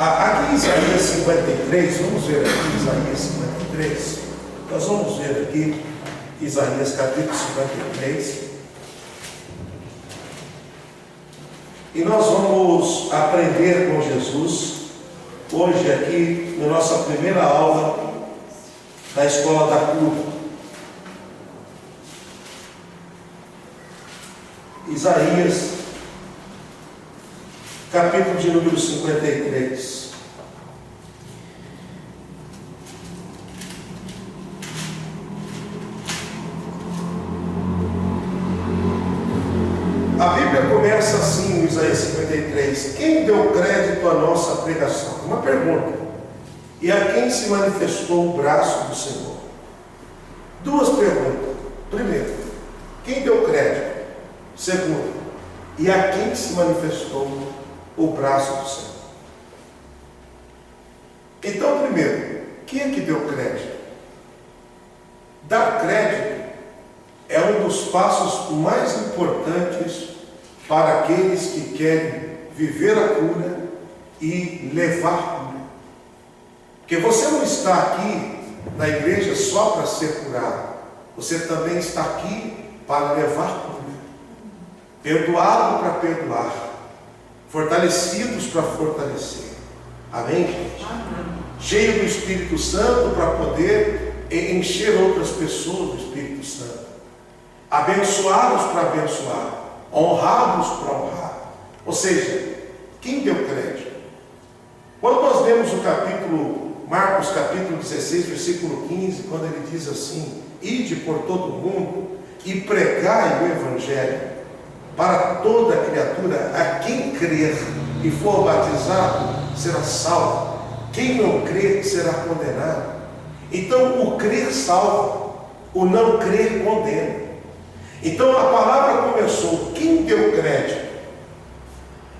Aqui em Isaías 53, vamos ver aqui Isaías 53. Nós vamos ver aqui Isaías capítulo 53. E nós vamos aprender com Jesus hoje aqui na nossa primeira aula da Escola da Cura. Isaías, capítulo de número 53. A Bíblia começa assim, Isaías 53. Quem deu crédito à nossa pregação? Uma pergunta. E a quem se manifestou o braço do Senhor? Duas perguntas. Primeiro, quem deu crédito? Segundo, e a quem se manifestou o braço do Senhor? Então, primeiro, quem é que deu crédito? Dar crédito é um dos passos mais importantes para aqueles que querem viver a cura e levar a cura. Porque você não está aqui na igreja só para ser curado, você também está aqui para levar cura. Perdoado para perdoar, fortalecidos para fortalecer. Amém, gente? Amém. Cheio do Espírito Santo para poder encher outras pessoas do Espírito Santo. Abençoados para abençoar, honrados para honrar. Ou seja, quem deu crédito? Quando nós vemos o capítulo, Marcos capítulo 16, versículo 15, quando ele diz assim: ide por todo o mundo e pregai o Evangelho para toda criatura, a quem crer e for batizado será salvo, quem não crer será condenado. Então o crer salva, o não crer condena. Então a palavra começou, quem deu crédito?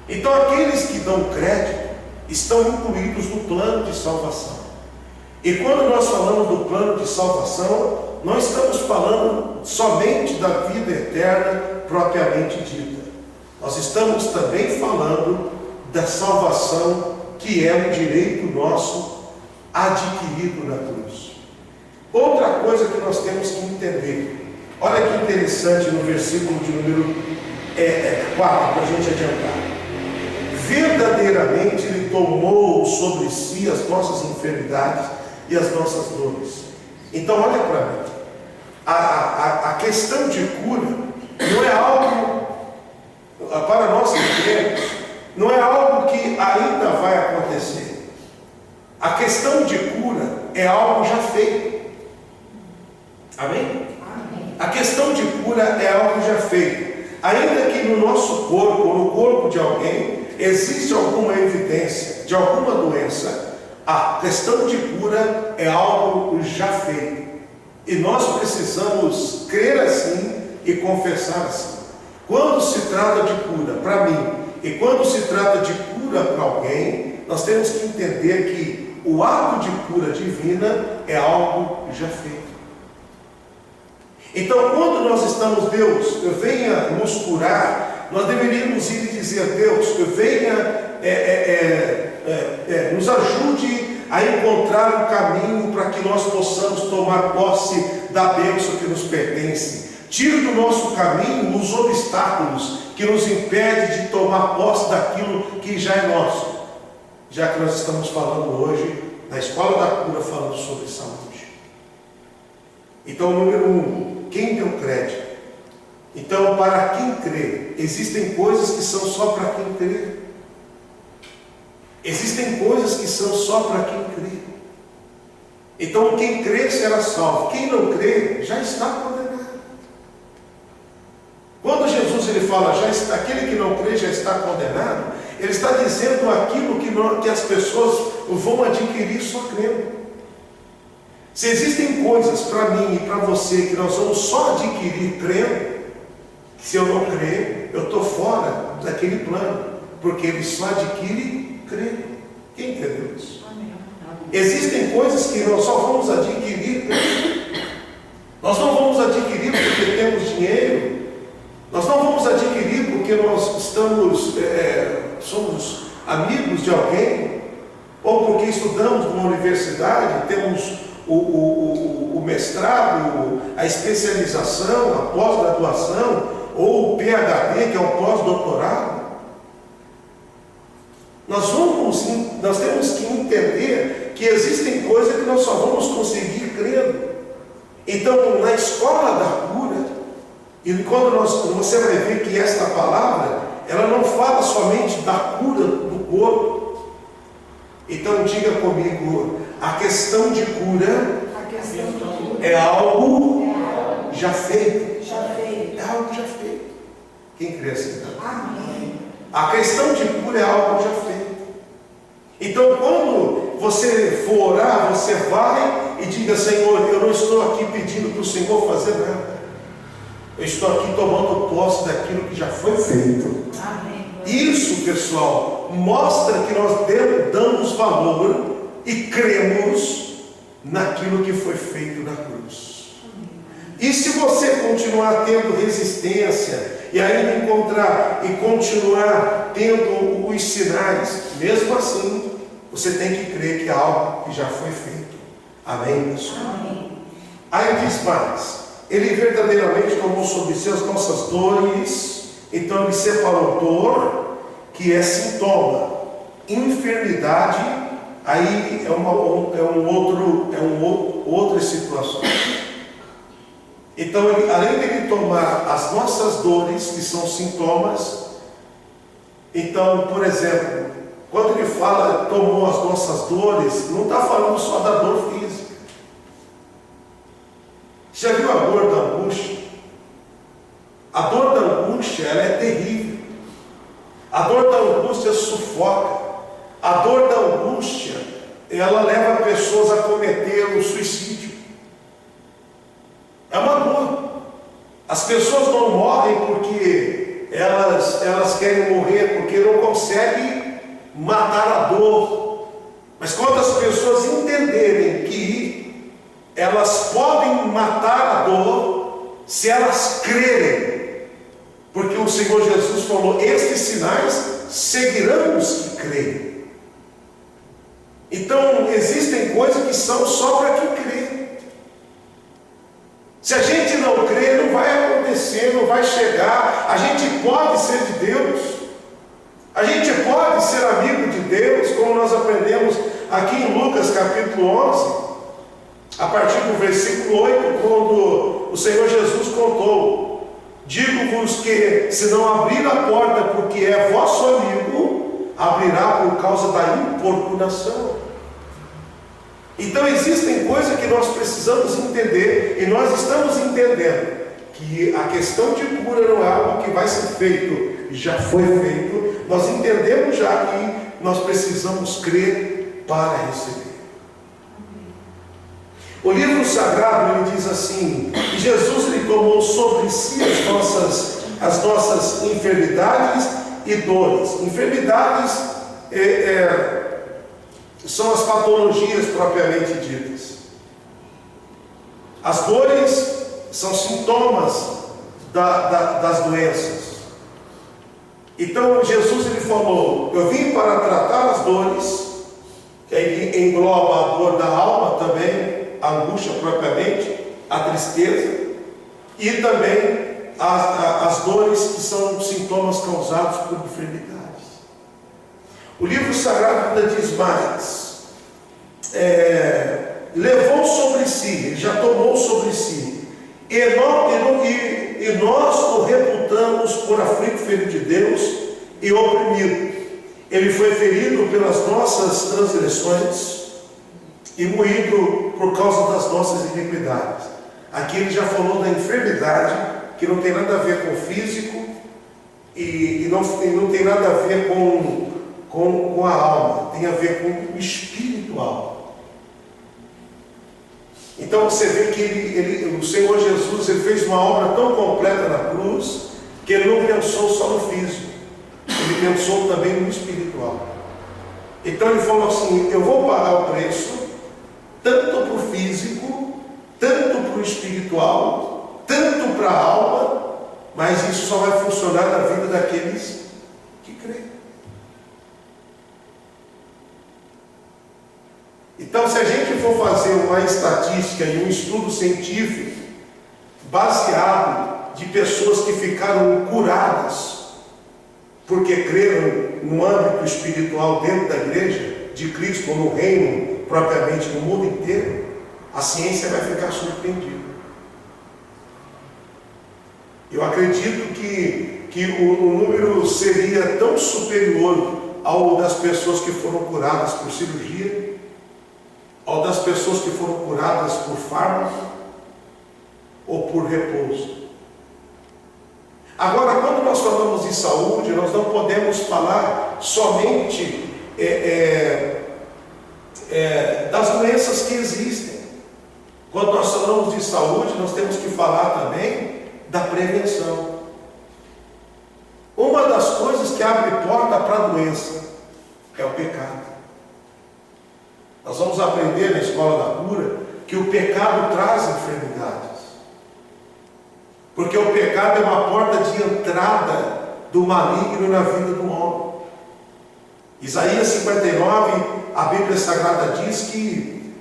Então aqueles que dão crédito estão incluídos no plano de salvação. E quando nós falamos do plano de salvação, não estamos falando somente da vida eterna propriamente dita. Nós estamos também falando da salvação que é um direito nosso adquirido na cruz. Outra coisa que nós temos que entender, olha que interessante no versículo de número 4, para a gente adiantar. Verdadeiramente Ele tomou sobre si as nossas enfermidades e as nossas dores. Então olha para mim, a questão de cura não é algo, para nós que cremos, não é algo que ainda vai acontecer. A questão de cura é algo já feito. Amém? Amém. A questão de cura é algo já feito. Ainda que no nosso corpo, ou no corpo de alguém, existe alguma evidência de alguma doença, a questão de cura é algo já feito. E nós precisamos crer assim e confessar assim. Quando se trata de cura para mim e quando se trata de cura para alguém, nós temos que entender que o ato de cura divina é algo já feito. Então, quando nós estamos, Deus, venha nos curar, nós deveríamos ir e dizer: Deus, venha, nos ajude a encontrar um caminho para que nós possamos tomar posse da bênção que nos pertence. Tire do nosso caminho os obstáculos que nos impedem de tomar posse daquilo que já é nosso. Já que nós estamos falando hoje na Escola da Cura, falando sobre saúde. Então, número 1, quem deu crédito? Então, para quem crê, existem coisas que são só para quem crê. Existem coisas que são só para quem crê. Então, quem crê será salvo. Quem não crê já está condenado. Quando Jesus ele fala, aquele que não crê já está condenado, ele está dizendo aquilo que as pessoas vão adquirir só crendo. Se existem coisas para mim e para você que nós vamos só adquirir crendo, se eu não crer, eu estou fora daquele plano, porque ele só adquire crendo. Quem entendeu isso? Amém. Existem coisas que nós só vamos adquirir crendo. Nós não vamos adquirir porque temos dinheiro. Nós não vamos adquirir porque nós somos amigos de alguém. ou porque estudamos numa universidade, temos o mestrado, a especialização, a pós-graduação, ou o PhD, que é o pós-doutorado. Nós temos que entender que existem coisas que nós só vamos conseguir crendo. Então, na escola da cura, e quando você vai ver que esta palavra, ela não fala somente da cura do corpo. Então, diga comigo, a questão de cura é algo já feito. É algo já feito. Quem crê assim? Amém. A questão de cura é algo já feito. Então, quando você for orar, você vai e diga: Senhor, eu não estou aqui pedindo para o Senhor fazer nada. Eu estou aqui tomando posse daquilo que já foi feito. Amém. Isso, pessoal, mostra que nós damos valor e cremos naquilo que foi feito na cruz. E se você continuar tendo resistência e ainda encontrar e continuar tendo os sinais, mesmo assim, você tem que crer que é algo que já foi feito. Amém, pessoal? Amém. Aí diz mais: ele verdadeiramente tomou sobre si as nossas dores. Então ele separou dor, que é sintoma, enfermidade, aí outras situações. Então, além de ele tomar as nossas dores, que são sintomas, então, por exemplo, quando ele fala tomou as nossas dores, não está falando só da dor física. Já viu a dor da angústia? A dor da angústia, ela é terrível. A dor da angústia sufoca. A dor da angústia, ela leva pessoas a cometer o suicídio. É uma dor. As pessoas não morrem porque elas querem morrer, porque não conseguem matar a dor. Mas quando as pessoas entenderem que elas podem matar a dor, se elas crerem, porque o Senhor Jesus falou: estes sinais seguirão os que creem. Então, existem coisas que são só para quem crê. Se a gente não crê, não vai acontecer, não vai chegar. A gente pode ser de Deus, a gente pode ser amigo de Deus, como nós aprendemos aqui em Lucas capítulo 11, a partir do versículo 8, quando o Senhor Jesus contou: digo-vos que, se não abrir a porta porque é vosso amigo, abrirá por causa da importunação. Então existem coisas que nós precisamos entender, e nós estamos entendendo que a questão de cura não é algo que vai ser feito, já foi feito. Nós entendemos já que nós precisamos crer para receber. O livro sagrado, ele diz assim: que Jesus, ele tomou sobre si as nossas enfermidades e dores. Enfermidades são as patologias propriamente ditas. As dores são sintomas das doenças. Então Jesus, ele falou: eu vim para tratar as dores, que aí engloba a dor da alma também, a angústia propriamente, a tristeza, e também as dores que são sintomas causados por enfermidades. O livro sagrado ainda diz mais: levou sobre si, ele já tomou sobre si, e nós o reputamos por aflito, ferido de Deus e oprimido. Ele foi ferido pelas nossas transgressões e moído por causa das nossas iniquidades. Aqui ele já falou da enfermidade, que não tem nada a ver com o físico e não tem nada a ver com a alma, tem a ver com o espiritual. Então você vê que o Senhor Jesus, ele fez uma obra tão completa na cruz, que ele não pensou só no físico, ele pensou também no espiritual. Então ele falou assim: eu vou pagar o preço, tanto para o físico, tanto para o espiritual, tanto para a alma, mas isso só vai funcionar na vida daqueles que creem. Então, se a gente for fazer uma estatística e um estudo científico baseado de pessoas que ficaram curadas porque creram no âmbito espiritual dentro da igreja de Cristo, ou no reino propriamente no mundo inteiro, a ciência vai ficar surpreendida. Eu acredito que o número seria tão superior ao das pessoas que foram curadas por cirurgia, ao das pessoas que foram curadas por fármaco ou por repouso. Agora, quando nós falamos de saúde, nós não podemos falar somente das doenças que existem. Quando nós falamos de saúde, nós temos que falar também da prevenção. Uma das coisas que abre porta para a doença é o pecado. Nós vamos aprender na escola da cura que o pecado traz enfermidades. Porque o pecado é uma porta de entrada do maligno na vida do homem. Isaías 59, a Bíblia Sagrada diz que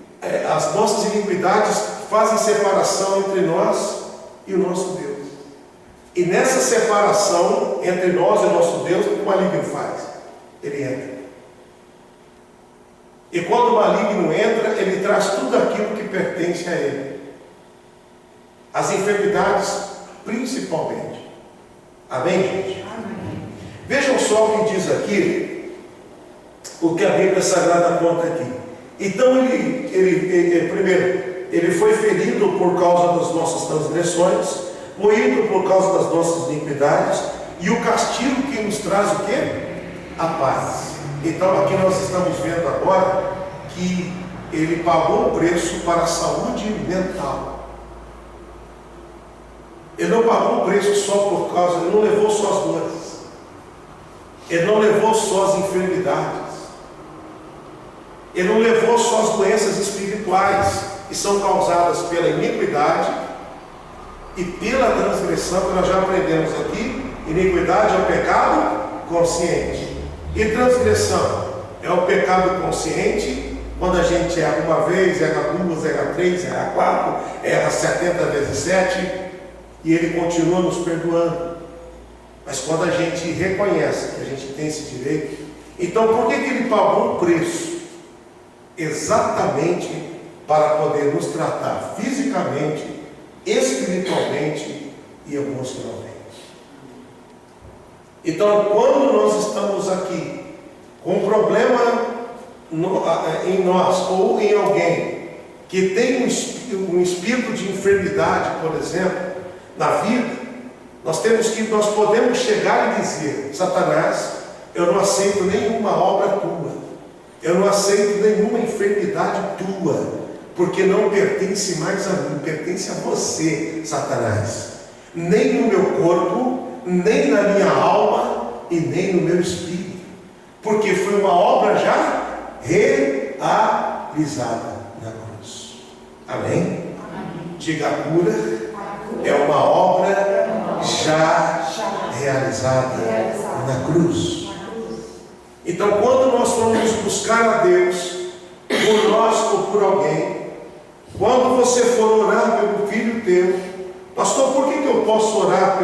as nossas iniquidades fazem separação entre nós e o nosso Deus. E nessa separação entre nós e o nosso Deus, o que o maligno faz? Ele entra. E quando o maligno entra, ele traz tudo aquilo que pertence a ele. As enfermidades, principalmente. Amém, gente? Amém. Vejam só o que diz aqui, o que a Bíblia Sagrada conta aqui. Então primeiro, ele foi ferido por causa das nossas transgressões, moído por causa das nossas iniquidades, e o castigo que nos traz o quê? A paz. Então aqui nós estamos vendo agora que ele pagou o preço para a saúde mental. Ele não pagou o preço só por causa, ele não levou só as dores, ele não levou só as enfermidades, ele não levou só as doenças espirituais que são causadas pela iniquidade e pela transgressão, que nós já aprendemos aqui. Iniquidade é o pecado consciente, e transgressão é o pecado consciente, quando a gente erra uma vez, erra duas, erra três, erra quatro, erra 70 vezes 7, e ele continua nos perdoando. Mas quando a gente reconhece que a gente tem esse direito, então por que ele pagou o preço? Exatamente para poder nos tratar fisicamente, espiritualmente e emocionalmente. Então, quando nós estamos aqui com um problema em nós ou em alguém que tem um espírito de enfermidade, por exemplo, na vida, nós podemos chegar e dizer: Satanás, eu não aceito nenhuma obra tua, eu não aceito nenhuma enfermidade tua, porque não pertence mais a mim, pertence a você, Satanás. Nem no meu corpo, nem na minha alma e nem no meu espírito, porque foi uma obra já realizada na cruz. Amém? Amém. Diga: a cura é uma obra já realizada na cruz. Então, quando nós formos buscar a Deus, por nós ou por alguém, quando você for orar pelo filho teu, pastor, por que eu posso orar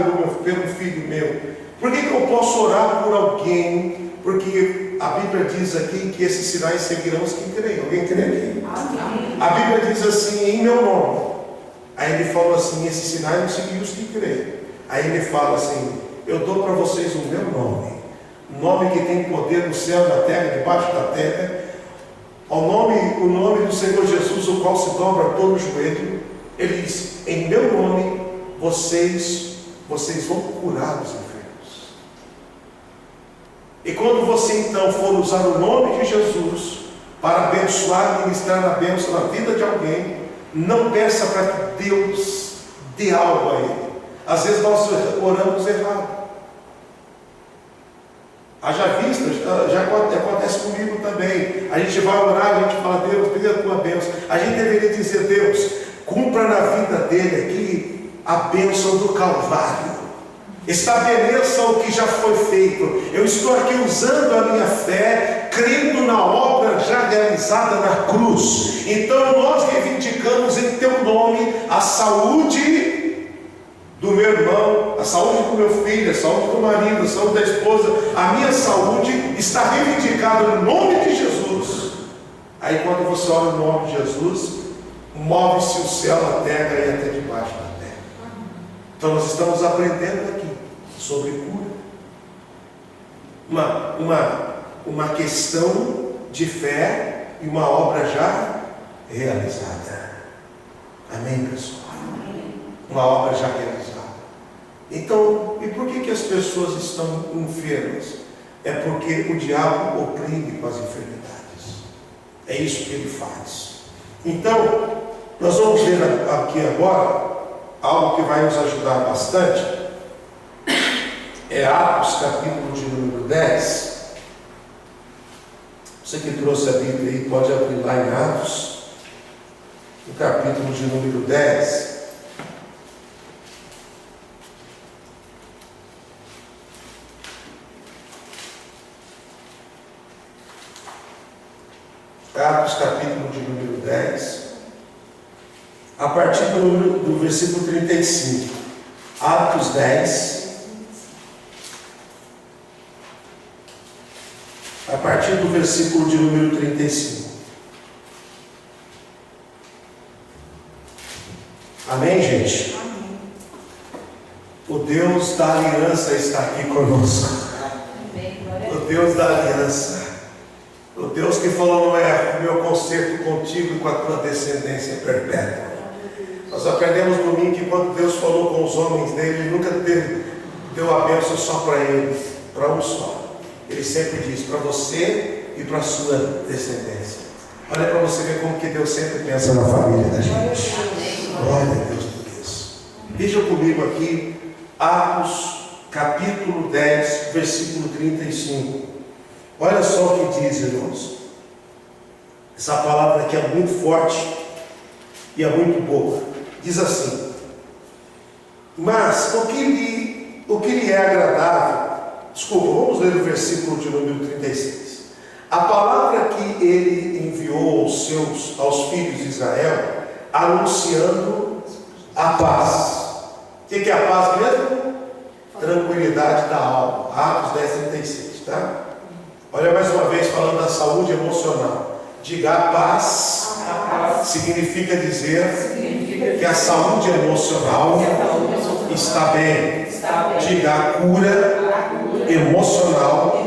pelo filho meu? Por que eu posso orar por alguém? Porque a Bíblia diz aqui que esses sinais seguirão os que creem. Alguém crê aqui? Amém. A Bíblia diz assim: em meu nome. Aí ele falou assim: esses sinais vão seguir os que creem. Aí ele fala assim: eu dou para vocês o meu nome, nome que tem poder no céu, na terra, debaixo da terra, o nome do Senhor Jesus, o qual se dobra todo o joelho. Ele diz: em meu nome vocês vão curar os enfermos. E quando você então for usar o nome de Jesus para abençoar e ministrar a bênção na vida de alguém, não peça para que Deus dê algo a ele. Às vezes nós oramos errado. Haja vista, já acontece comigo também. A gente vai orar, a gente fala: Deus, dê a tua bênção. A gente deveria dizer: Deus, cumpra na vida dele aqui a bênção do Calvário. Estabeleça o que já foi feito. Eu estou aqui usando a minha fé, crendo na obra já realizada realizada na cruz. Então nós reivindicamos em teu nome a saúde do meu irmão, a saúde do meu filho, a saúde do marido, a saúde da esposa. A minha saúde está reivindicada no nome de Jesus. Aí quando você ora no nome de Jesus, move-se o céu, a terra e até debaixo da terra. Então nós estamos aprendendo aqui sobre cura. Uma questão de fé e uma obra já realizada. Amém, pessoal? Amém. Uma obra já realizada. Então, e por que as pessoas estão enfermas? É porque o diabo oprime com as enfermidades. É isso que ele faz. Então, nós vamos ver aqui agora algo que vai nos ajudar bastante. É Atos, capítulo de número 10. Você que trouxe a Bíblia aí, pode abrir lá em Atos, no capítulo de número 10. Atos, capítulo de número 10, a partir do versículo 35. Atos 10, a partir do versículo de número 35. Amém, gente? Amém. O Deus da aliança está aqui conosco. O Deus da aliança. O Deus que falou: não é o meu concerto contigo e com a tua descendência perpétua. Nós aprendemos no domingo que quando Deus falou com os homens dele, Ele nunca deu a bênção só para ele, para um só. Ele sempre diz: para você e para a sua descendência. Olha para você ver como que Deus sempre pensa na família da gente. Glória a Deus por isso. Veja comigo aqui, Atos, capítulo 10, versículo 35. Olha só o que diz, irmãos. Essa palavra aqui é muito forte e é muito boa. Diz assim: mas o que lhe é agradável. Desculpa, vamos ler o versículo de número 36. A palavra que ele enviou aos filhos de Israel, anunciando a paz. O que é a paz mesmo? Tranquilidade da alma. Atos 10, 36, tá? Olha mais uma vez falando da saúde emocional. Diga: a paz significa dizer que a saúde emocional está bem. Diga: a cura emocional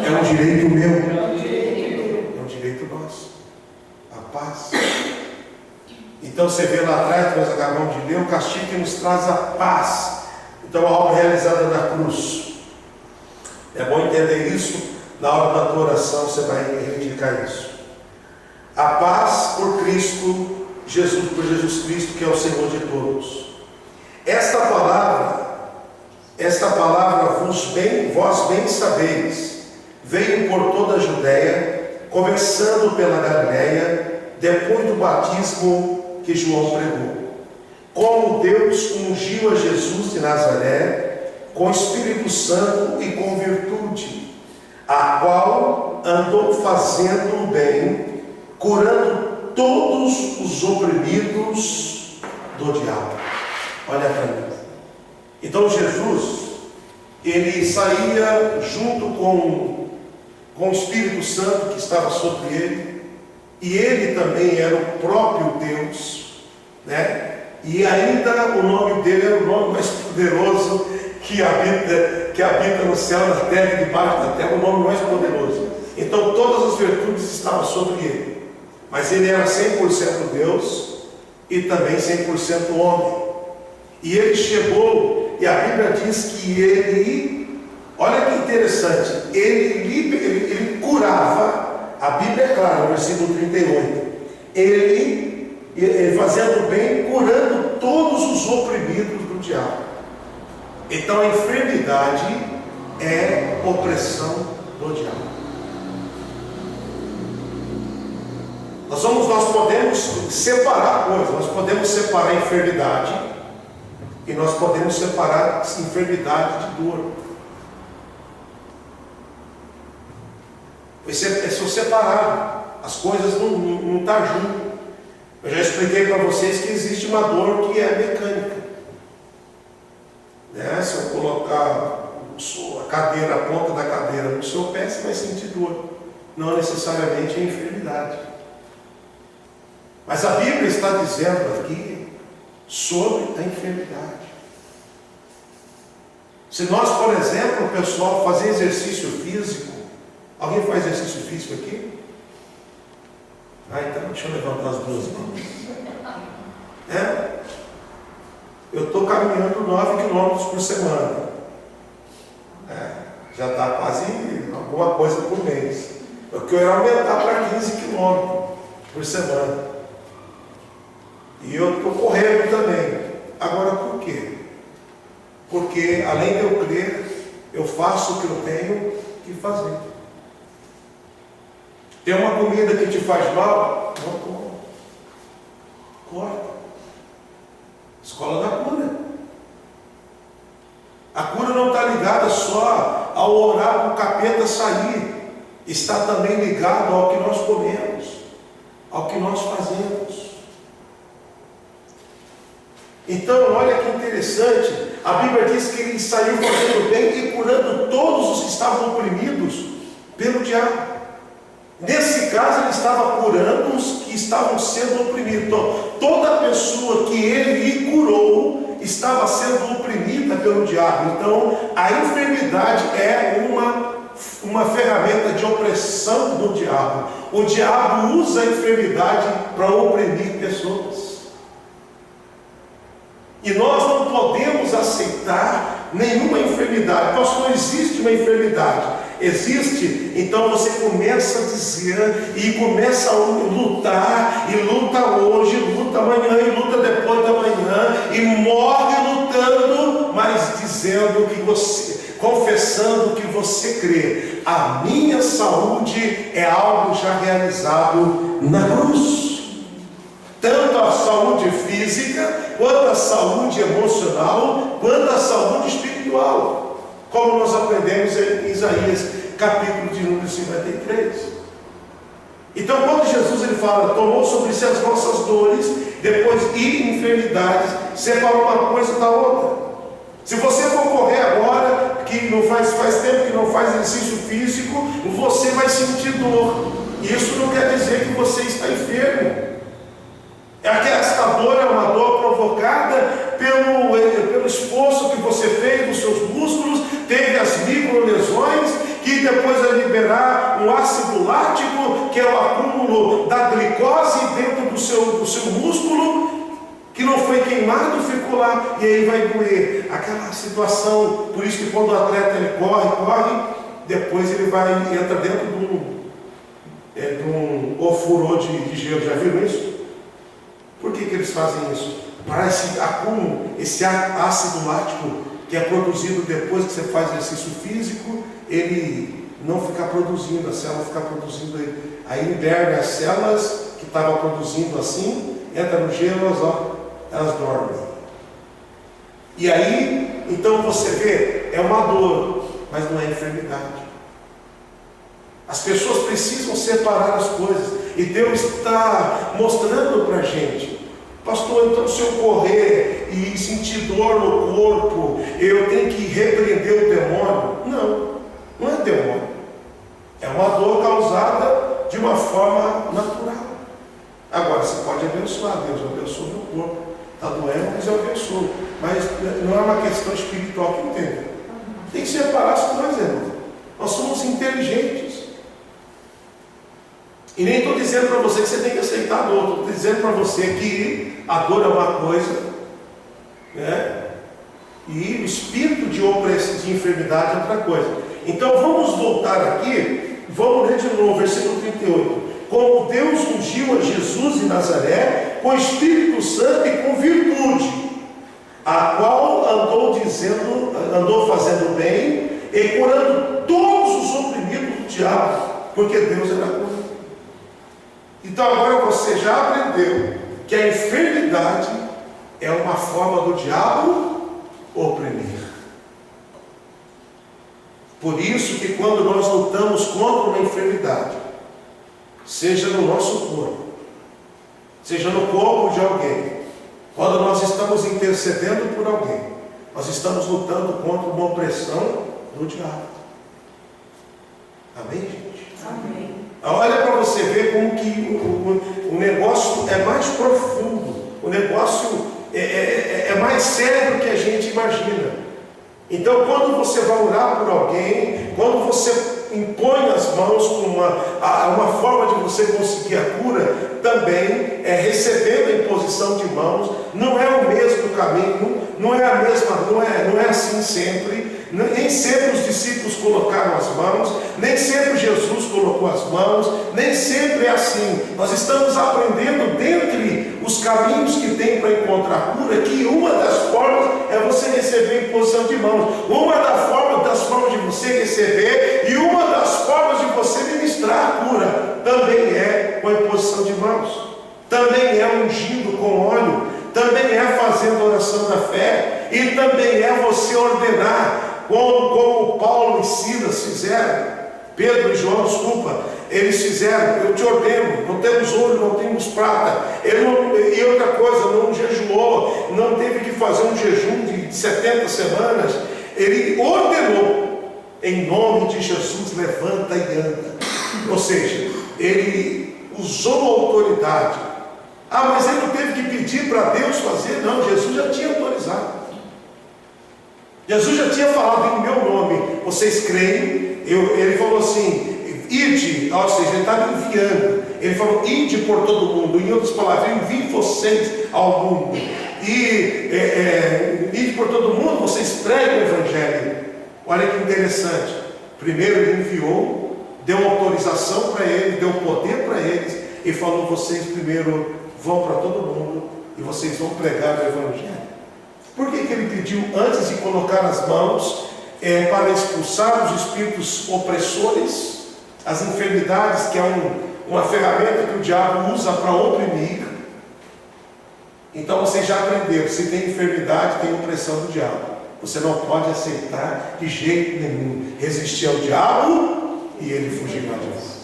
é um direito meu, é um direito nosso. A paz. Então você vê lá atrás, nós acabamos de ler, o castigo que nos traz a paz. Então a obra realizada na cruz. É bom entender isso. Na hora da tua oração você vai reivindicar isso. A paz por Cristo, por Jesus Cristo, que é o Senhor de todos. Esta palavra vós bem sabeis, veio por toda a Judéia, começando pela Galiléia, depois do batismo que João pregou. Como Deus ungiu a Jesus de Nazaré com Espírito Santo e com virtude, a qual andou fazendo o bem, curando todos os oprimidos do diabo. Olha para mim. Então Jesus, ele saía junto com o Espírito Santo que estava sobre ele, e ele também era o próprio Deus, né? E ainda o nome dele era o nome mais poderoso que habita no céu, na terra e debaixo da terra, o nome mais poderoso. Então todas as virtudes estavam sobre ele, mas ele era 100% Deus e também 100% homem. E ele chegou, e a Bíblia diz que ele, olha que interessante, ele curava. A Bíblia é clara, no versículo 38, ele fazendo bem, curando todos os oprimidos do diabo. Então a enfermidade é opressão do diabo. Nós podemos separar coisas, nós podemos separar a enfermidade e nós podemos separar a enfermidade de dor. São separados. as coisas não estão juntas. Eu já expliquei para vocês que existe uma dor que é mecânica. Né? Se eu colocar a cadeira, a ponta da cadeira no seu pé, você vai sentir dor. Não necessariamente é enfermidade. Mas a Bíblia está dizendo aqui sobre a enfermidade. Se nós, por exemplo, o pessoal fazer exercício físico, alguém faz exercício físico aqui? Então deixa eu levantar as duas mãos. Eu estou caminhando 9 quilômetros por semana. Já está quase alguma coisa por mês. Eu quero aumentar para 15 quilômetros por semana. E eu estou correndo também. Agora por quê? Porque além de eu crer, eu faço o que eu tenho que fazer. Tem uma comida que te faz mal? Não coma. Corta. Escola da cura. A cura não está ligada só ao orar para o capeta sair. Está também ligado ao que nós comemos, ao que nós fazemos. Então, olha que interessante. A Bíblia diz que ele saiu fazendo bem e curando todos os que estavam oprimidos pelo diabo. Nesse caso, ele estava curando os que estavam sendo oprimidos. Então, toda pessoa que ele curou estava sendo oprimida pelo diabo. Então, a enfermidade é uma ferramenta de opressão do diabo. O diabo usa a enfermidade para oprimir pessoas. E nós não podemos aceitar nenhuma enfermidade. Pastor, não existe uma enfermidade. Existe, então você começa a dizer e começa a lutar, e luta hoje, luta amanhã, e luta depois da manhã, e morre lutando, mas dizendo que você, confessando que você crê. A minha saúde é algo já realizado na cruz. Tanto a saúde física, quanto a saúde emocional, quanto a saúde espiritual. Como nós aprendemos em Isaías, capítulo de número 53. Então, quando Jesus ele fala, tomou sobre si as nossas dores, depois enfermidades, separa uma coisa da outra. Se você for correr agora, que não faz tempo que não faz exercício físico, você vai sentir dor. Isso não quer dizer que você está enfermo. Esta dor é uma dor provocada pelo esforço que você fez nos seus músculos, teve as microlesões, que depois vai liberar um ácido lático, que é o acúmulo da glicose dentro do seu músculo, que não foi queimado, ficou lá, e aí vai doer. Aquela situação, por isso que quando o atleta ele corre, depois ele entra dentro de um ofurô de gelo. Já viram isso? Por que eles fazem isso? Para esse acúmulo, esse ácido lático que é produzido depois que você faz exercício físico, ele não ficar produzindo, a célula ficar produzindo aí inverna as células que estavam produzindo assim, entra no gelo, elas dormem. E aí, então você vê, é uma dor, mas não é enfermidade. As pessoas precisam separar as coisas. E Deus está mostrando para a gente. Pastor, então se eu correr e sentir dor no corpo, eu tenho que repreender o demônio? Não é demônio. É uma dor causada de uma forma natural. Agora, você pode abençoar. Deus abençoa meu corpo. Está doendo, mas eu abençoo. Mas não é uma questão espiritual que entende. Tem que separar as coisas, irmão. Nós somos inteligentes. E nem estou dizendo para você que você tem que aceitar a dor. Estou dizendo para você que a dor é uma coisa, né? E o espírito de opressão, de enfermidade é outra coisa. Então vamos voltar aqui. Vamos ler de novo, versículo 38. Como Deus ungiu a Jesus de Nazaré com o Espírito Santo e com virtude, a qual andou fazendo bem e curando todos os oprimidos do diabo, porque Deus era cura. Então agora você já aprendeu que a enfermidade é uma forma do diabo oprimir. Por isso que quando nós lutamos contra uma enfermidade, seja no nosso corpo, seja no corpo de alguém, quando nós estamos intercedendo por alguém, nós estamos lutando contra uma opressão do diabo. Amém, gente? Amém. Olha para você ver como que o negócio é mais profundo, o negócio é mais sério do que a gente imagina. Então, quando você vai orar por alguém, quando você impõe as mãos com uma forma de você conseguir a cura, também é recebendo a imposição de mãos, não é o mesmo caminho, não é a mesma, não é assim sempre. Nem sempre os discípulos colocaram as mãos, nem sempre Jesus colocou as mãos, nem sempre é assim. Nós estamos aprendendo dentre os caminhos que tem para encontrar cura, que uma das formas é você receber a imposição de mãos, uma das formas de você receber e uma das formas de você ministrar a cura também é com a imposição de mãos, também é ungindo com óleo, também é fazendo oração da fé e também é você ordenar. Como Paulo e Silas fizeram, Pedro e João, desculpa, eles fizeram, eu te ordeno, não temos ouro, não temos prata, e outra coisa, não jejuou, não teve que fazer um jejum de 70 semanas, ele ordenou, em nome de Jesus, levanta e anda, ou seja, ele usou a autoridade. Mas ele não teve que pedir para Deus fazer, não, Jesus já tinha autorizado. Jesus já tinha falado em meu nome, vocês creem? Ele falou assim, ide, ou seja, ele estava enviando, ele falou, ide por todo mundo, em outras palavras, envie vocês ao mundo, ide por todo mundo, vocês preguem o Evangelho. Olha que interessante, primeiro ele enviou, deu autorização para ele, deu poder para eles, e falou, vocês primeiro vão para todo mundo, e vocês vão pregar o Evangelho. Por que ele pediu antes de colocar as mãos para expulsar os espíritos opressores, as enfermidades, que é uma ferramenta que o diabo usa para oprimir? Então vocês já aprenderam, se tem enfermidade, tem opressão do diabo. Você não pode aceitar de jeito nenhum, resistir ao diabo e ele fugirá de você.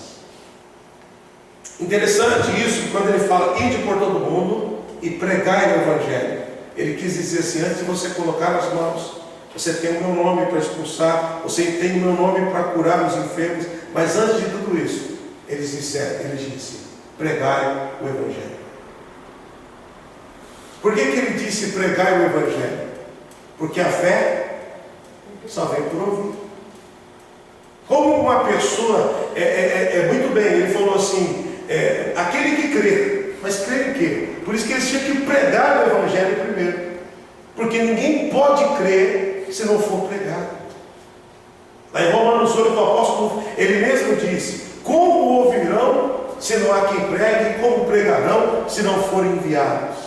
Interessante isso, quando ele fala, ide por todo mundo e pregai o Evangelho. Ele quis dizer assim, antes de você colocar as mãos, você tem o meu nome para expulsar, você tem o meu nome para curar os enfermos, mas antes de tudo isso, ele disse, pregai o Evangelho. Por que ele disse pregai o Evangelho? Porque a fé só vem por ouvir. Como uma pessoa, muito bem, ele falou assim, aquele que crê, mas crê em quê? Por isso que eles tinham que pregar o Evangelho primeiro, porque ninguém pode crer se não for pregado. Lá em Romanos 8, o apóstolo, ele mesmo disse, como ouvirão se não há quem pregue, e como pregarão se não forem enviados?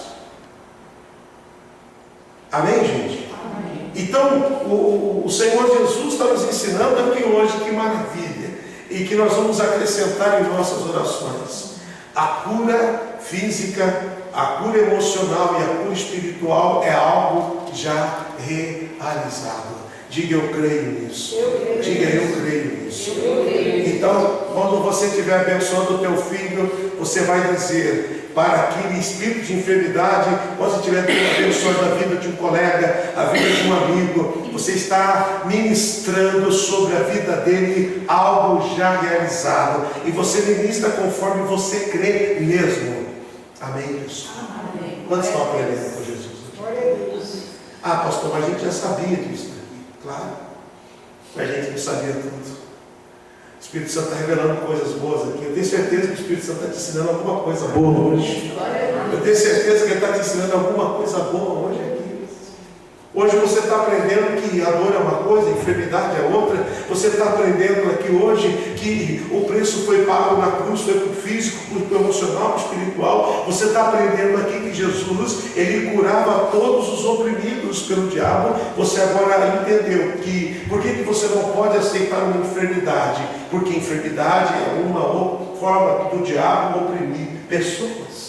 Amém, gente? Amém. Então, o Senhor Jesus está nos ensinando aqui hoje, que maravilha, e que nós vamos acrescentar em nossas orações. A cura física, a cura emocional e a cura espiritual é algo já realizado. Diga, eu creio nisso. Diga, eu creio nisso. Então, quando você estiver abençoando o teu filho, você vai dizer, para aquele espírito de enfermidade, quando você estiver abençoando a vida de um colega, a vida de um amigo, você está ministrando sobre a vida dele algo já realizado, e você ministra conforme você crê mesmo. Amém, pessoal? Amém. Quantos estão aprendendo com Jesus? Pastor, mas a gente já sabia disso aqui, claro, mas a gente não sabia tudo. O Espírito Santo está revelando coisas boas aqui. Eu tenho certeza que o Espírito Santo está te ensinando alguma coisa boa hoje. Eu tenho certeza que ele está te ensinando alguma coisa boa hoje aqui. Hoje você está aprendendo que a dor é uma coisa, a enfermidade é outra. Você está aprendendo aqui hoje que o preço foi pago na cruz, foi para o físico, para o emocional, para o espiritual. Você está aprendendo aqui que Jesus, ele curava todos os oprimidos pelo diabo. Você agora entendeu que por que você não pode aceitar uma enfermidade? Porque enfermidade é uma forma do diabo oprimir pessoas.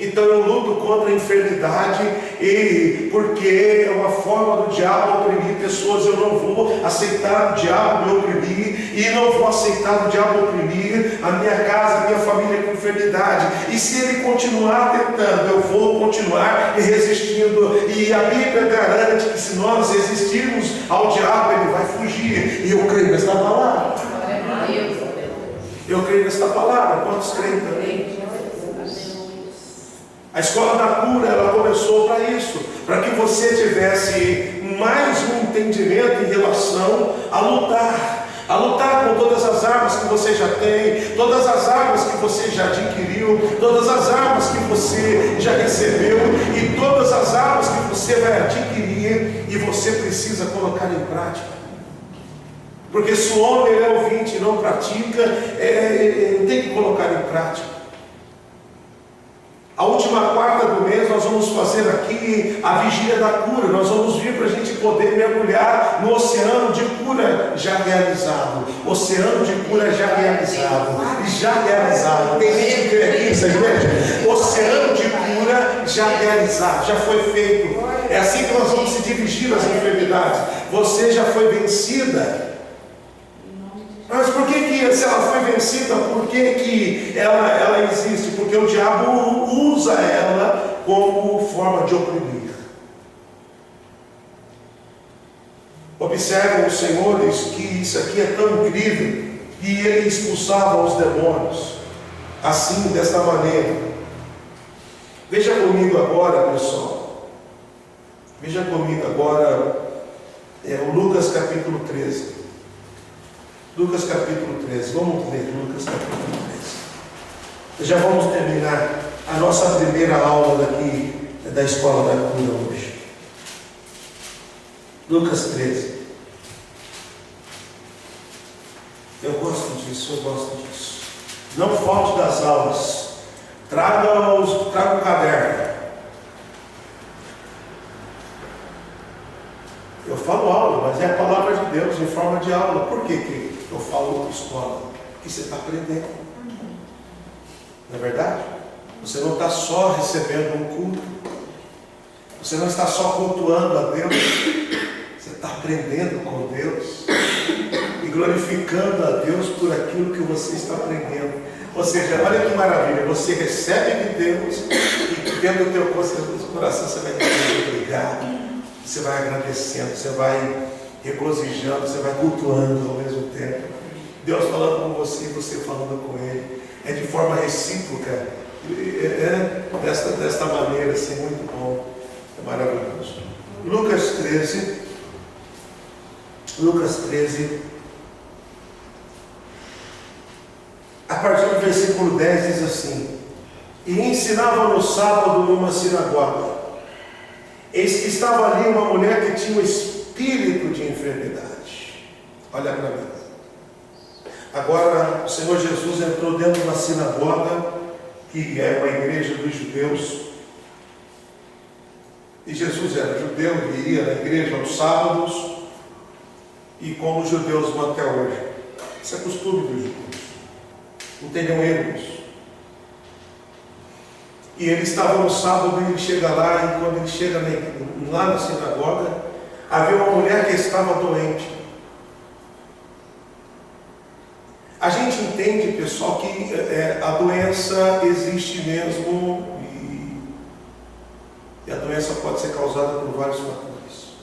Então eu luto contra a enfermidade, e porque é uma forma do diabo oprimir pessoas. Eu não vou aceitar o diabo me oprimir, e não vou aceitar o diabo oprimir a minha casa, a minha família com enfermidade. E se ele continuar tentando, eu vou continuar resistindo. E a Bíblia garante que se nós resistirmos ao diabo, ele vai fugir. E eu creio nesta palavra. Eu creio nesta palavra. Quantos creem também? A escola da cura, ela começou para isso, para que você tivesse mais um entendimento em relação a lutar com todas as armas que você já tem, todas as armas que você já adquiriu, todas as armas que você já recebeu e todas as armas que você vai adquirir, e você precisa colocar em prática. Porque se o homem é ouvinte e não pratica, ele tem que colocar em prática. A última quarta do mês nós vamos fazer aqui a vigília da cura. Nós vamos vir para a gente poder mergulhar no oceano de cura já realizado. Oceano de cura já realizado. Já realizado. Tem gente que crê aqui nessa igreja? Oceano de cura já realizado. Já foi feito. É assim que nós vamos se dirigir às enfermidades. Você já foi vencida. Mas por que se ela foi vencida, por que ela existe? Porque o diabo usa ela como forma de oprimir. Observem os senhores que isso aqui é tão incrível, que ele expulsava os demônios assim, desta maneira. Veja comigo agora, pessoal. Veja comigo agora o Lucas capítulo 13. Lucas capítulo 13, vamos ler Lucas capítulo 13. Já vamos terminar a nossa primeira aula daqui da Escola da Cura hoje. Lucas 13. Eu gosto disso. Não falte das aulas. Traga o caderno. Eu falo aula, mas é a palavra de Deus em forma de aula. Por que eu falo escola? Porque você está aprendendo. Não é verdade? Você não está só recebendo um culto. Você não está só cultuando a Deus. Você está aprendendo com Deus e glorificando a Deus por aquilo que você está aprendendo. Ou seja, olha que maravilha. Você recebe de Deus e dentro do teu coração você vai dizendo obrigado. Você vai agradecendo, você vai regozijando, você vai cultuando ao mesmo tempo. Deus falando com você e você falando com Ele. É de forma recíproca, desta maneira, assim, muito bom. É maravilhoso. Lucas 13, a partir do versículo 10 diz assim: e ensinava no sábado numa sinagoga. Eis que estava ali uma mulher que tinha um espírito de enfermidade. Olha para mim. Agora o Senhor Jesus entrou dentro de uma sinagoga, que é uma igreja dos judeus. E Jesus era judeu, ele iria na igreja aos sábados, e como os judeus vão até hoje. Isso é costume dos judeus. Não tem nenhum erro nisso. E ele estava no sábado, e ele chega lá, e quando ele chega lá na sinagoga, havia uma mulher que estava doente. A gente entende, pessoal, que a doença existe mesmo, e a doença pode ser causada por vários fatores.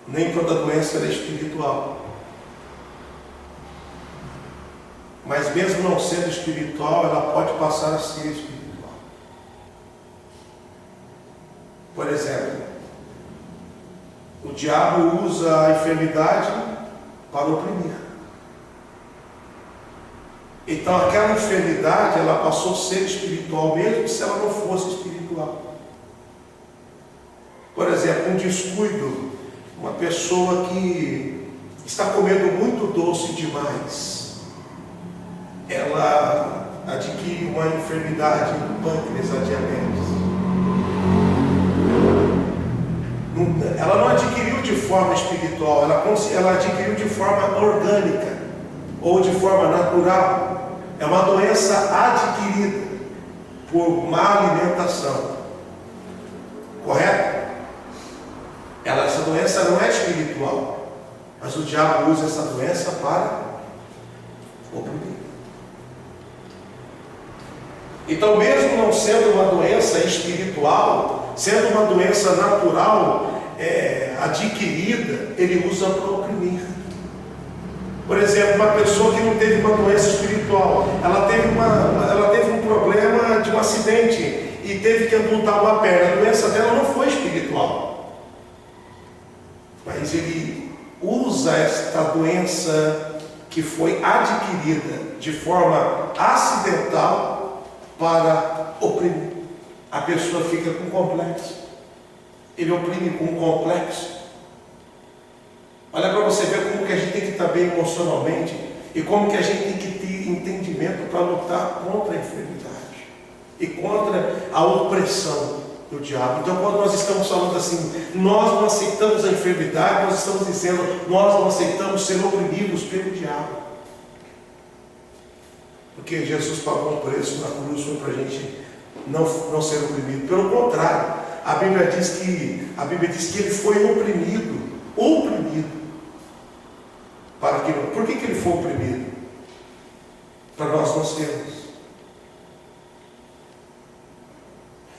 Nem toda doença é espiritual. Mas mesmo não sendo espiritual, ela pode passar a ser espiritual. Por exemplo, o diabo usa a enfermidade para oprimir. Então aquela enfermidade, ela passou a ser espiritual, mesmo se ela não fosse espiritual. Por exemplo, um descuido, uma pessoa que está comendo muito doce demais, ela adquire uma enfermidade do pâncreas, a diabetes. Ela não adquiriu de forma espiritual, ela adquiriu de forma orgânica, ou de forma natural. é uma doença adquirida por má alimentação. Correto? Essa doença não é espiritual, mas o diabo usa essa doença para oprimir. Então, mesmo não sendo uma doença espiritual, sendo uma doença natural, adquirida, ele usa para oprimir. Por exemplo, uma pessoa que não teve uma doença espiritual, ela teve um problema de um acidente e teve que amputar uma perna. A doença dela não foi espiritual, mas ele usa esta doença que foi adquirida de forma acidental para oprimir. A pessoa fica com complexo. Ele oprime com complexo. Olha para você ver como que a gente tem que estar bem emocionalmente e como que a gente tem que ter entendimento para lutar contra a enfermidade e contra a opressão do diabo. Então, quando nós estamos falando assim, nós não aceitamos a enfermidade, nós estamos dizendo, nós não aceitamos ser oprimidos pelo diabo. Porque Jesus pagou um preço na cruz, foi para a gente não ser oprimido. Pelo contrário, a Bíblia diz que ele foi oprimido. Por que ele foi oprimido? Para nós não sermos.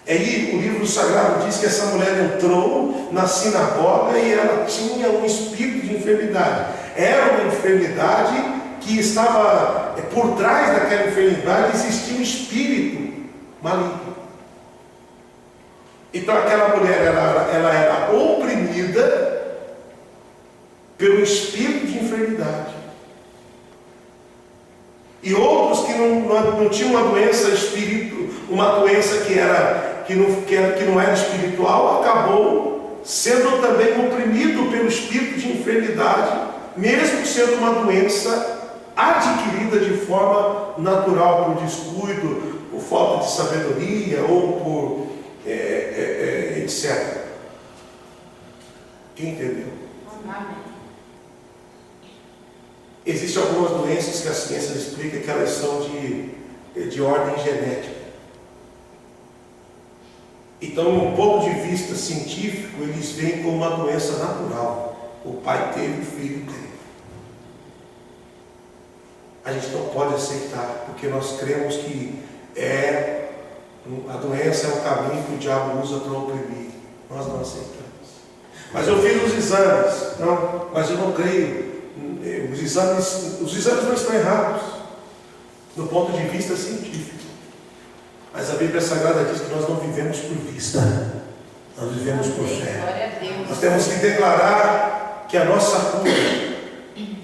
Aí o livro sagrado diz que essa mulher entrou na sinagoga e ela tinha um espírito de enfermidade. Era uma enfermidade que estava por trás daquela enfermidade, existia um espírito maligno. Então aquela mulher ela era oprimida pelo espírito de enfermidade. E outros que não tinham uma doença uma doença que não era espiritual, acabou sendo também oprimido pelo espírito de enfermidade, mesmo sendo uma doença adquirida de forma natural, por descuido, por falta de sabedoria ou por etc. Quem entendeu? Amém. Existem algumas doenças que a ciência explica que elas são de ordem genética. Então, do ponto de vista científico, eles veem como uma doença natural. O pai teve, o filho teve. A gente não pode aceitar, porque nós cremos que a doença é o caminho que o diabo usa para oprimir. Nós não aceitamos. Mas eu fiz os exames. Não, mas eu não creio. Os exames não estão errados, do ponto de vista científico. Mas a Bíblia Sagrada diz que nós não vivemos por vista, nós vivemos por fé. Nós temos que declarar que a nossa cura,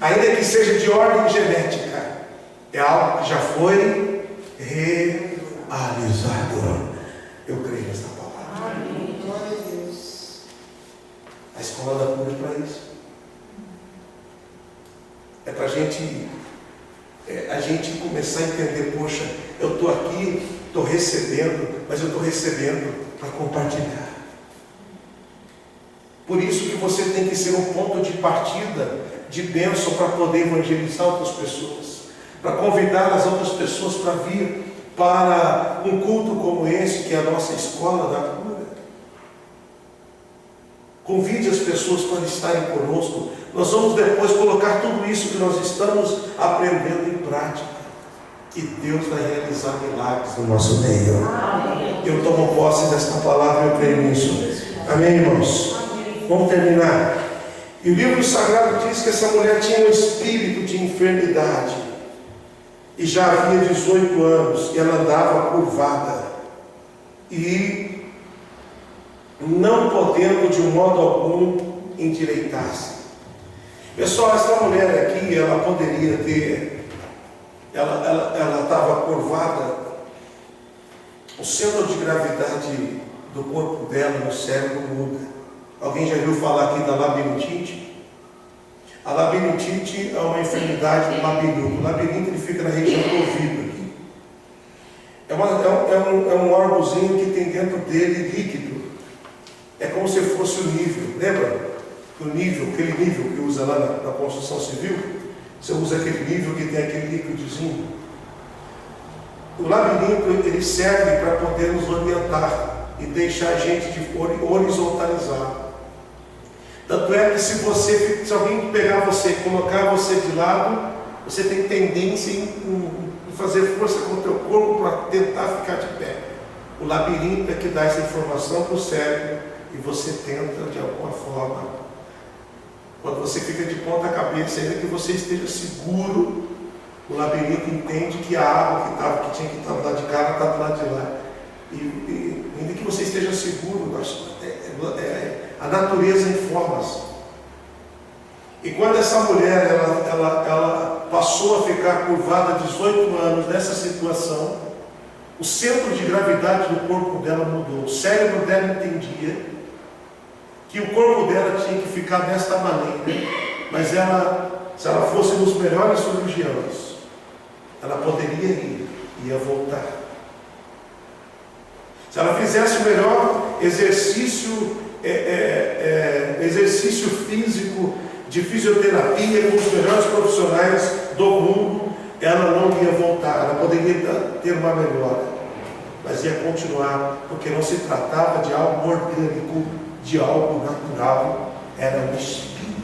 ainda que seja de ordem genética, é algo que já foi realizado. Eu creio nessa palavra. Amém. Glória a Deus. A escola da cura é para isso. É para a gente começar a entender, poxa, eu estou aqui, estou recebendo, mas eu estou recebendo para compartilhar. Por isso que você tem que ser um ponto de partida, de bênção, para poder evangelizar outras pessoas, para convidar as outras pessoas para vir para um culto como esse, que é a nossa escola da cura. Convide as pessoas para estarem conosco. Nós vamos depois colocar tudo isso que nós estamos aprendendo em prática. E Deus vai realizar milagres no nosso meio. Amém. Eu tomo posse desta palavra e eu creio nisso. Amém, irmãos? Amém. Vamos terminar. E o livro sagrado diz que essa mulher tinha um espírito de enfermidade. E já havia 18 anos. E ela andava curvada. E não podendo de modo algum endireitar-se. Pessoal, essa mulher aqui, ela poderia ter, ela estava curvada, o centro de gravidade do corpo dela, no cérebro, muda. Alguém já viu falar aqui da labirintite? A labirintite é uma enfermidade do labirinto. O labirinto ele fica na região do ouvido aqui. É um órgãozinho que tem dentro dele líquido. É como se fosse o nível, lembra? Aquele nível que usa lá na construção civil, você usa aquele nível que tem aquele líquidozinho. o labirinto ele serve para poder nos orientar e deixar a gente de horizontalizar. Tanto é que se alguém pegar você e colocar você de lado, você tem tendência em fazer força com o teu corpo para tentar ficar de pé. O labirinto é que dá essa informação para o cérebro e você tenta de alguma forma. Quando você fica de ponta cabeça, ainda que você esteja seguro, o labirinto entende que a água que tinha que estar do lado de cá está do lado de lá. E ainda que você esteja seguro, a natureza informa-se. E quando essa mulher ela passou a ficar curvada 18 anos nessa situação, o centro de gravidade do corpo dela mudou. O cérebro dela entendia que o corpo dela tinha que ficar desta maneira, mas se ela fosse nos melhores cirurgiões, ela poderia ir e ia voltar. Se ela fizesse o melhor exercício físico de fisioterapia com os melhores profissionais do mundo, ela não ia voltar. Ela poderia ter uma melhora, mas ia continuar, porque não se tratava de algo orgânico, de algo natural, era um espírito,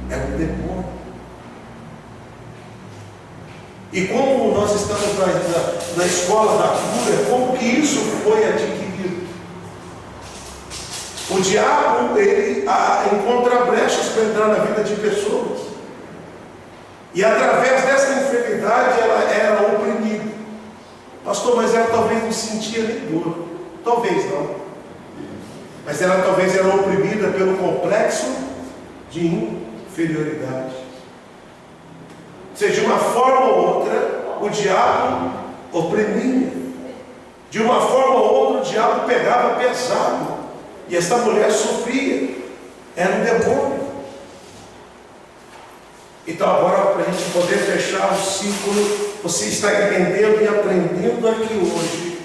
era um demônio. E como nós estamos na escola da cura, como que isso foi adquirido? O diabo, ele encontra brechas para entrar na vida de pessoas. E através dessa enfermidade, ela era oprimida. Pastor, mas ela talvez não sentia nem dor. Talvez não. Mas ela talvez era oprimida pelo complexo de inferioridade. Ou seja, de uma forma ou outra, o diabo oprimia. De uma forma ou outra, o diabo pegava pesado. E essa mulher sofria. Era um demônio. Então agora, para a gente poder fechar o ciclo, você está entendendo e aprendendo aqui hoje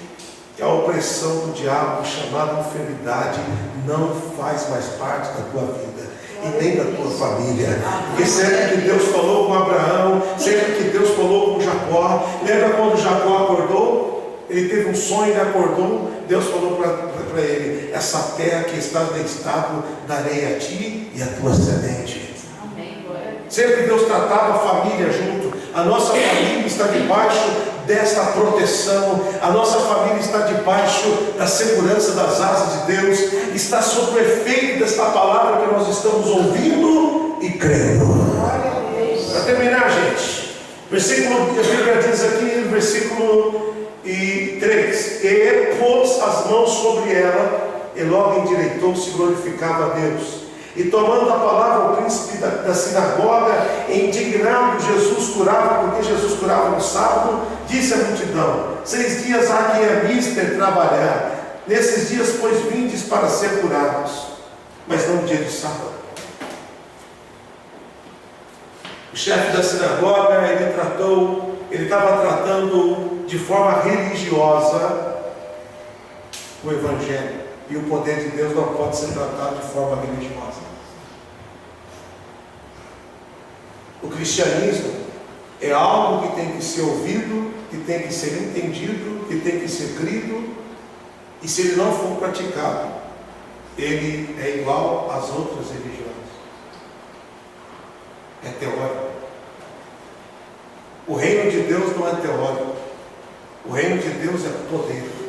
que a opressão do diabo, chamada enfermidade, não faz mais parte da tua vida e nem da tua família. Porque sempre que Deus falou com Abraão, sempre que Deus falou com Jacó, lembra quando Jacó acordou? Ele teve um sonho, ele acordou, Deus falou para ele: essa terra que está deitado, darei a ti e a tua semente. Sempre Deus tratava a família junto. A nossa família está debaixo desta proteção. A nossa família está debaixo da segurança das asas de Deus. Está sob o efeito desta palavra que nós estamos ouvindo e crendo. Para terminar, gente, a Bíblia diz aqui no versículo 3: e pôs as mãos sobre ela, e logo endireitou-se e glorificava a Deus. E tomando a palavra o príncipe da sinagoga, indignado, Jesus curava, porque Jesus curava no sábado, disse à multidão: 6 dias há que é mister trabalhar, nesses dias pois vindes para ser curados, mas não no dia de sábado. O chefe da sinagoga, ele estava tratando de forma religiosa o Evangelho. E o poder de Deus não pode ser tratado de forma religiosa. O cristianismo é algo que tem que ser ouvido, que tem que ser entendido, que tem que ser crido, e se ele não for praticado, ele é igual às outras religiões. É teórico. O reino de Deus não é teórico. O reino de Deus é poder.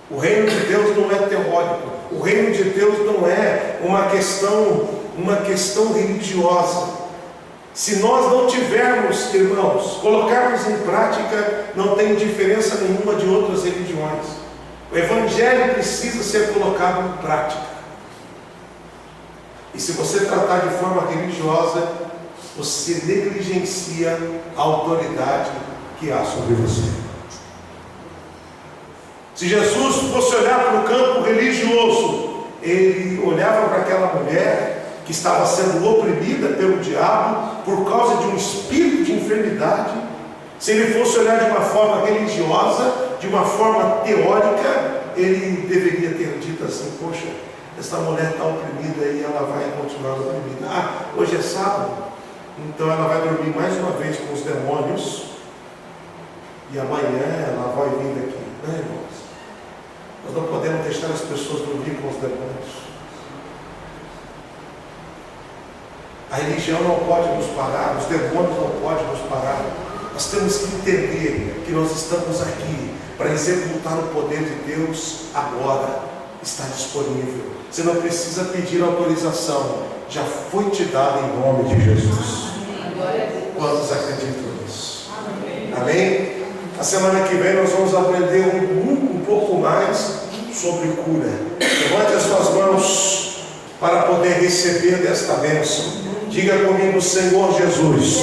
O reino de Deus não é teórico. O reino de Deus não é uma questão religiosa. Se nós não tivermos, irmãos, colocarmos em prática, não tem diferença nenhuma de outras religiões. O Evangelho precisa ser colocado em prática. E se você tratar de forma religiosa, você negligencia a autoridade que há sobre você. Se Jesus fosse olhar para o campo religioso, ele olhava para aquela mulher que estava sendo oprimida pelo diabo por causa de um espírito de enfermidade. Se ele fosse olhar de uma forma religiosa, de uma forma teórica, ele deveria ter dito assim: poxa, essa mulher está oprimida e ela vai continuar oprimida. Hoje é sábado, Então ela vai dormir mais uma vez com os demônios. E amanhã ela vai vir daqui. Não, irmãos? Nós não podemos deixar as pessoas dormir com os demônios. A religião não pode nos parar, os demônios não podem nos parar. Nós temos que entender que nós estamos aqui para executar o poder de Deus agora. Está disponível. Você não precisa pedir autorização. Já foi te dado em nome de Jesus. Quantos acreditam nisso? Amém? A semana que vem nós vamos aprender um pouco mais sobre cura. Levante as suas mãos para poder receber desta bênção. Diga comigo, Senhor Jesus.